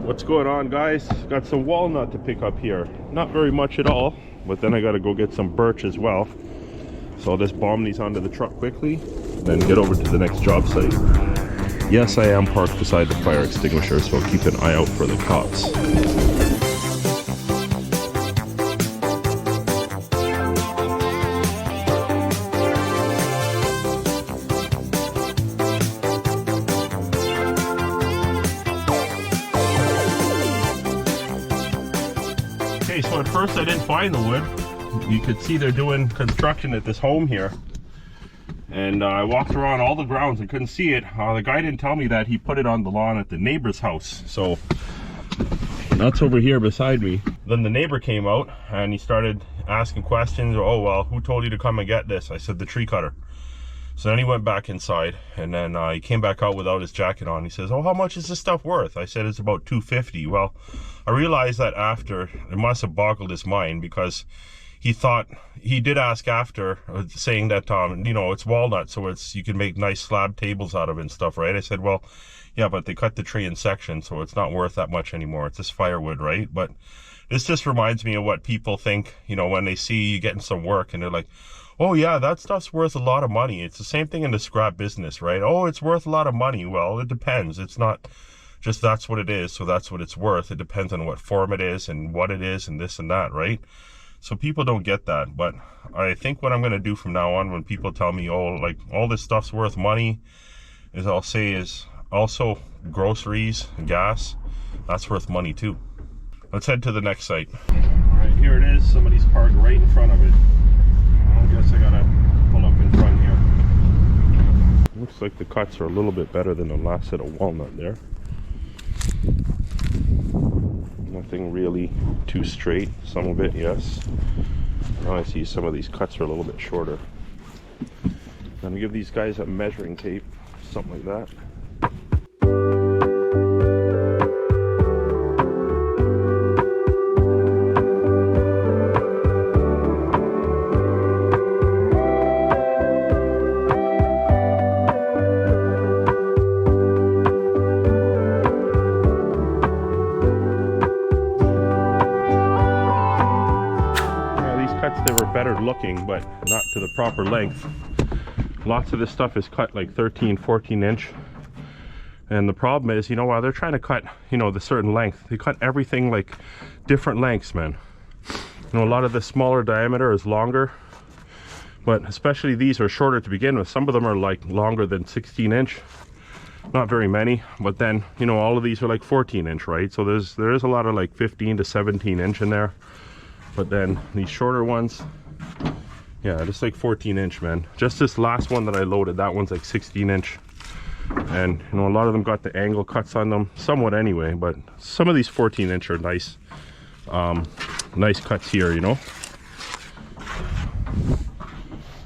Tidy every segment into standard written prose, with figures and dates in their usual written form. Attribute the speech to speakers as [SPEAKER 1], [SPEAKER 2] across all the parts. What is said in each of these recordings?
[SPEAKER 1] What's going on, guys? Got some walnut to pick up here. Not very much at all, but then I gotta go get some birch as well. So I'll just bomb these onto the truck quickly, then get over to the next job site. Yes, I am parked beside the fire extinguisher, so I'll keep an eye out for the cops. Okay, so at first I didn't find the wood. You could see they're doing construction at this home here. And I walked around all the grounds and couldn't see it. The guy didn't tell me that he put it on the lawn at the neighbor's house. So that's over here beside me. Then the neighbor came out and he started asking questions. Oh, well, who told you to come and get this? I said, the tree cutter. So then he went back inside, and then he came back out without his jacket on. He says, oh, how much is this stuff worth? I said, it's about $250. Well, I realized that after, it must have boggled his mind, because he thought, he did ask after, saying that, you know, it's walnut, so it's, you can make nice slab tables out of it and stuff, right? I said, well, yeah, but they cut the tree in sections, so it's not worth that much anymore. It's just firewood, right? But this just reminds me of what people think, you know, when they see you getting some work, and they're like, oh yeah, that stuff's worth a lot of money. It's the same thing in the scrap business, right? Oh, it's worth a lot of money. Well, it depends. It's not just that's what it is, so that's what it's worth. It depends on what form it is and what it is and this and that, right? So people don't get that. But I think what I'm going to do from now on, when people tell me, oh, like all this stuff's worth money, is I'll say is also groceries and gas, that's worth money too. Let's head to the next site. All right, here it is. Somebody's parked right in front of it. I guess I gotta pull up in front here. Looks like the cuts are a little bit better than the last set of walnut there. Nothing really too straight. Some of it, yes. Now I see some of these cuts are a little bit shorter. I'm gonna give these guys a measuring tape, something like that. They were better looking, but not to the proper length. Lots of this stuff is cut like 13, 14 inch. And the problem is, you know, while they're trying to cut, you know, the certain length, they cut everything like different lengths, man. You know, a lot of the smaller diameter is longer, but especially these are shorter to begin with. Some of them are like longer than 16 inch. Not very many, but then, you know, all of these are like 14 inch, right? So there is a lot of like 15 to 17 inch in there. But then these shorter ones, yeah, just like 14 inch, man. Just this last one that I loaded, that one's like 16 inch. And, you know, a lot of them got the angle cuts on them, somewhat anyway, but some of these 14 inch are nice, nice cuts here, you know.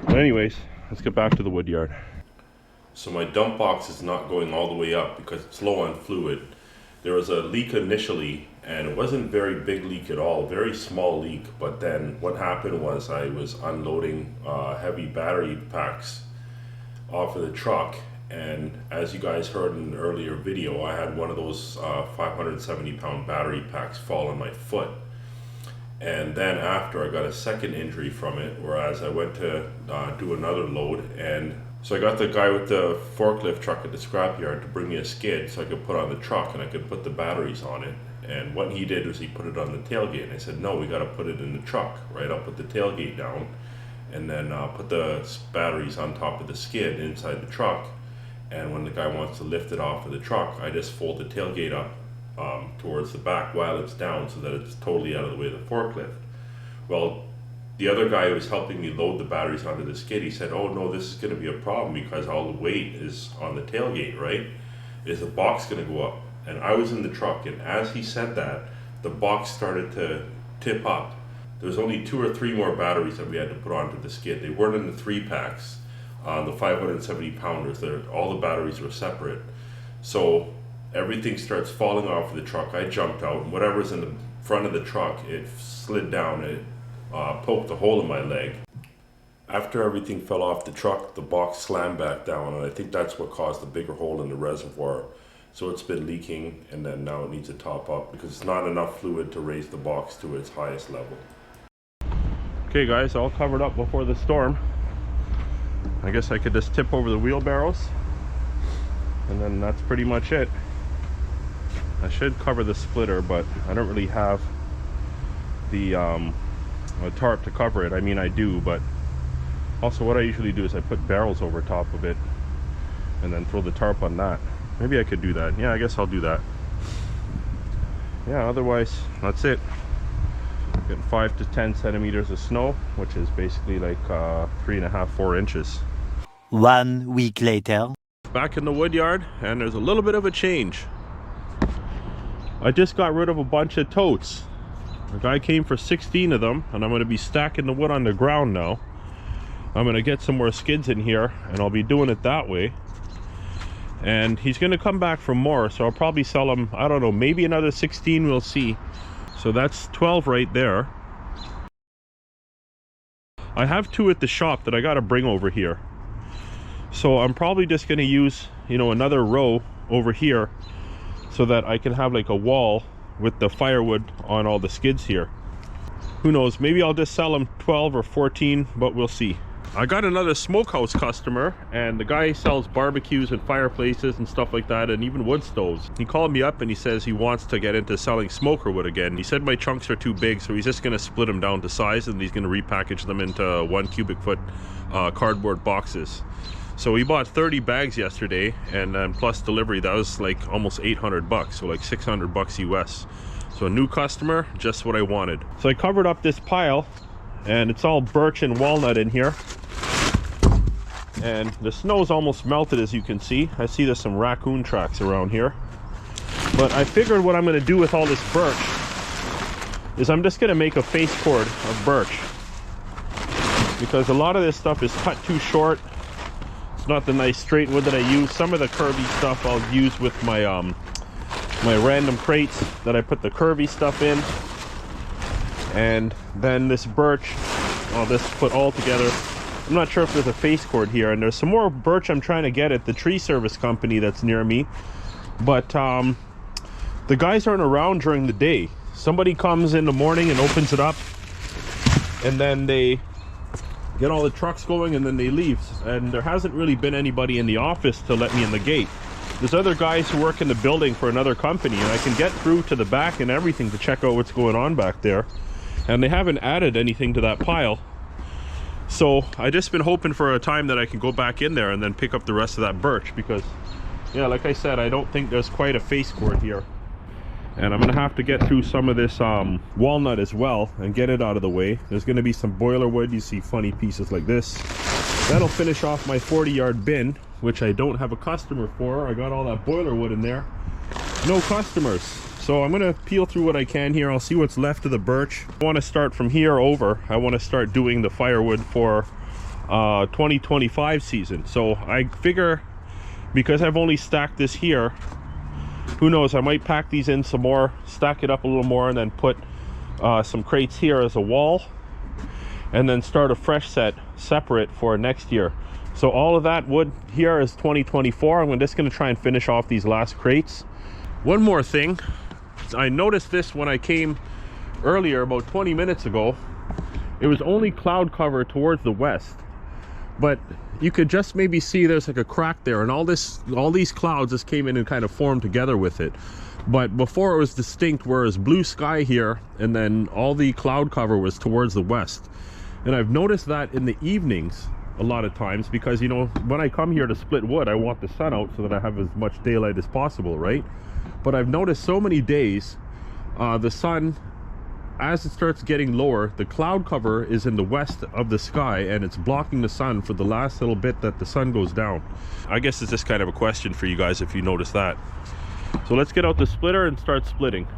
[SPEAKER 1] But anyways, let's get back to the Woodyard. So my dump box is not going all the way up because it's low on fluid. There was a leak initially, and it wasn't a very big leak at all, very small leak. But then what happened was I was unloading heavy battery packs off of the truck, and as you guys heard in an earlier video, I had one of those 570-pound battery packs fall on my foot. And then after, I got a second injury from it, whereas I went to do another load, and so I got the guy with the forklift truck at the scrapyard to bring me a skid so I could put on the truck and I could put the batteries on it. And what he did was he put it on the tailgate, and I said, no, we got to put it in the truck, right? I'll put the tailgate down and then put the batteries on top of the skid inside the truck. And when the guy wants to lift it off of the truck, I just fold the tailgate up towards the back while it's down so that it's totally out of the way of the forklift. Well, the other guy who was helping me load the batteries onto the skid, he said, oh no, this is going to be a problem because all the weight is on the tailgate, right? Is the box going to go up? And I was in the truck, and as he said that, the box started to tip up. There was only 2 or 3 more batteries that we had to put onto the skid. They weren't in the 3 packs, the 570 pounders. All the batteries were separate. So everything starts falling off of the truck. I jumped out, and whatever's in the front of the truck, it slid down. It poked a hole in my leg. After everything fell off the truck, the box slammed back down, and I think that's what caused the bigger hole in the reservoir. So it's been leaking, and then now it needs to top up because it's not enough fluid to raise the box to its highest level. Okay guys, all covered up before the storm. I guess I could just tip over the wheelbarrows, and then that's pretty much it. I should cover the splitter, but I don't really have the a tarp to cover it. I mean, I do, but also what I usually do is I put barrels over top of it and then throw the tarp on that. Maybe I could do that. Yeah, I guess I'll do that. Yeah, otherwise that's it. Getting 5 to 10 centimeters of snow, which is basically like 3.5, 4 inches.
[SPEAKER 2] 1 week later.
[SPEAKER 1] Back in the woodyard, and there's a little bit of a change. I just got rid of a bunch of totes. The guy came for 16 of them, and I'm going to be stacking the wood on the ground now. I'm going to get some more skids in here, and I'll be doing it that way. And he's going to come back for more, so I'll probably sell him, I don't know, maybe another 16, we'll see. So that's 12 right there. I have 2 at the shop that I got to bring over here. So I'm probably just going to use, you know, another row over here so that I can have like a wall with the firewood on all the skids here. Who knows, maybe I'll just sell them 12 or 14, but we'll see. I got another smokehouse customer, and the guy sells barbecues and fireplaces and stuff like that, and even wood stoves. He called me up and he says he wants to get into selling smoker wood again. He said my chunks are too big, so he's just going to split them down to size, and he's going to repackage them into 1 cubic foot cardboard boxes. So he bought 30 bags yesterday, and then plus delivery, that was like almost 800 bucks, so like 600 bucks US. So a new customer, just what I wanted. So I covered up this pile, and it's all birch and walnut in here. And the snow's almost melted, as you can see. I see there's some raccoon tracks around here. But I figured what I'm going to do with all this birch is I'm just going to make a face cord of birch, because a lot of this stuff is cut too short. It's not the nice straight wood that I use. Some of the curvy stuff I'll use with my my random crates that I put the curvy stuff in. And then this birch I'll just put all together. I'm not sure if there's a face cord here, and there's some more birch I'm trying to get at the tree service company that's near me, but the guys aren't around during the day. Somebody comes in the morning and opens it up, and then they get all the trucks going, and then they leave, and there hasn't really been anybody in the office to let me in the gate. There's other guys who work in the building for another company, and I can get through to the back and everything to check out what's going on back there, and they haven't added anything to that pile. So I just been hoping for a time that I can go back in there and then pick up the rest of that birch, because yeah, like I said, I don't think there's quite a face cord here, and I'm gonna have to get through some of this walnut as well and get it out of the way. There's gonna be some boiler wood. You see funny pieces like this. That'll finish off my 40-yard bin, which I don't have a customer for. I got all that boiler wood in there, no customers. So I'm gonna peel through what I can here. I'll see what's left of the birch. I want to start from here over. I want to start doing the firewood for 2025 season. So I figure, because I've only stacked this here, who knows, I might pack these in some more, stack it up a little more, and then put some crates here as a wall, and then start a fresh set separate for next year. So all of that wood here is 2024. I'm just going to try and finish off these last crates. One more thing, I noticed this when I came earlier about 20 minutes ago. It was only cloud cover towards the west, but you could just maybe see there's like a crack there, and all these clouds just came in and kind of formed together with it. But before it was distinct, whereas blue sky here, and then all the cloud cover was towards the west. And I've noticed that in the evenings a lot of times, because you know, when I come here to split wood, I want the sun out so that I have as much daylight as possible, right? But I've noticed so many days the sun, as it starts getting lower, the cloud cover is in the west of the sky, and it's blocking the sun for the last little bit that the sun goes down. I guess it's just kind of a question for you guys if you notice that. So let's get out the splitter and start splitting.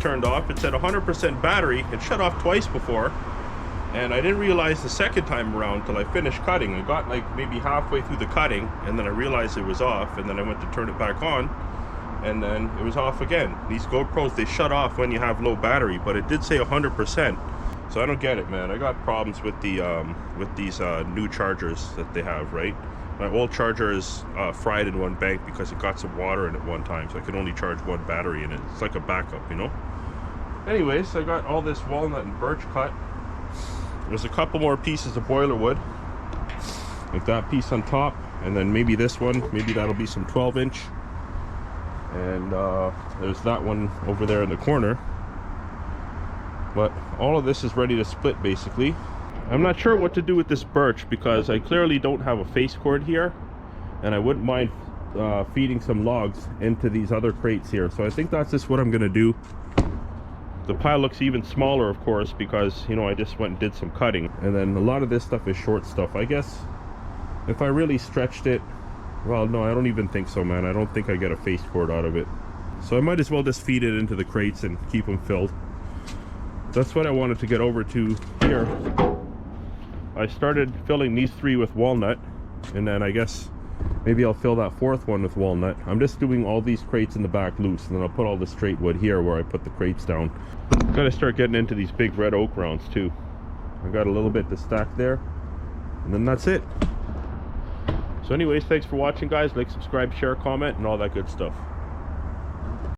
[SPEAKER 1] turned off. It said 100% battery. It shut off twice before, and I didn't realize the second time around till I finished cutting. I got like maybe halfway through the cutting, and then I realized it was off, and then I went to turn it back on, and then it was off again. These GoPros, they shut off when you have low battery, but it did say 100%. So I don't get it, man. I got problems with the with these new chargers that they have, right? My old charger is fried in one bank because it got some water in it one time, so I could only charge one battery in it. It's like a backup, you know? Anyways, I got all this walnut and birch cut. There's a couple more pieces of boiler wood, like that piece on top, and then maybe this one, maybe that'll be some 12-inch. And there's that one over there in the corner. But all of this is ready to split, basically. I'm not sure what to do with this birch because I clearly don't have a face cord here, and I wouldn't mind feeding some logs into these other crates here. So I think that's just what I'm gonna do. The pile looks even smaller, of course, because, you know, I just went and did some cutting, and then a lot of this stuff is short stuff. I guess if I really stretched it, well, no, I don't even think so, man. I don't think I get a face cord out of it, so I might as well just feed it into the crates and keep them filled. That's what I wanted to get over to here. I started filling these 3 with walnut, and then I guess maybe I'll fill that 4th one with walnut. I'm just doing all these crates in the back loose, and then I'll put all the straight wood here where I put the crates down. Gotta start getting into these big red oak rounds too. I got a little bit to stack there, and then that's it. So anyways, thanks for watching, guys. Like, subscribe, share, comment, and all that good stuff.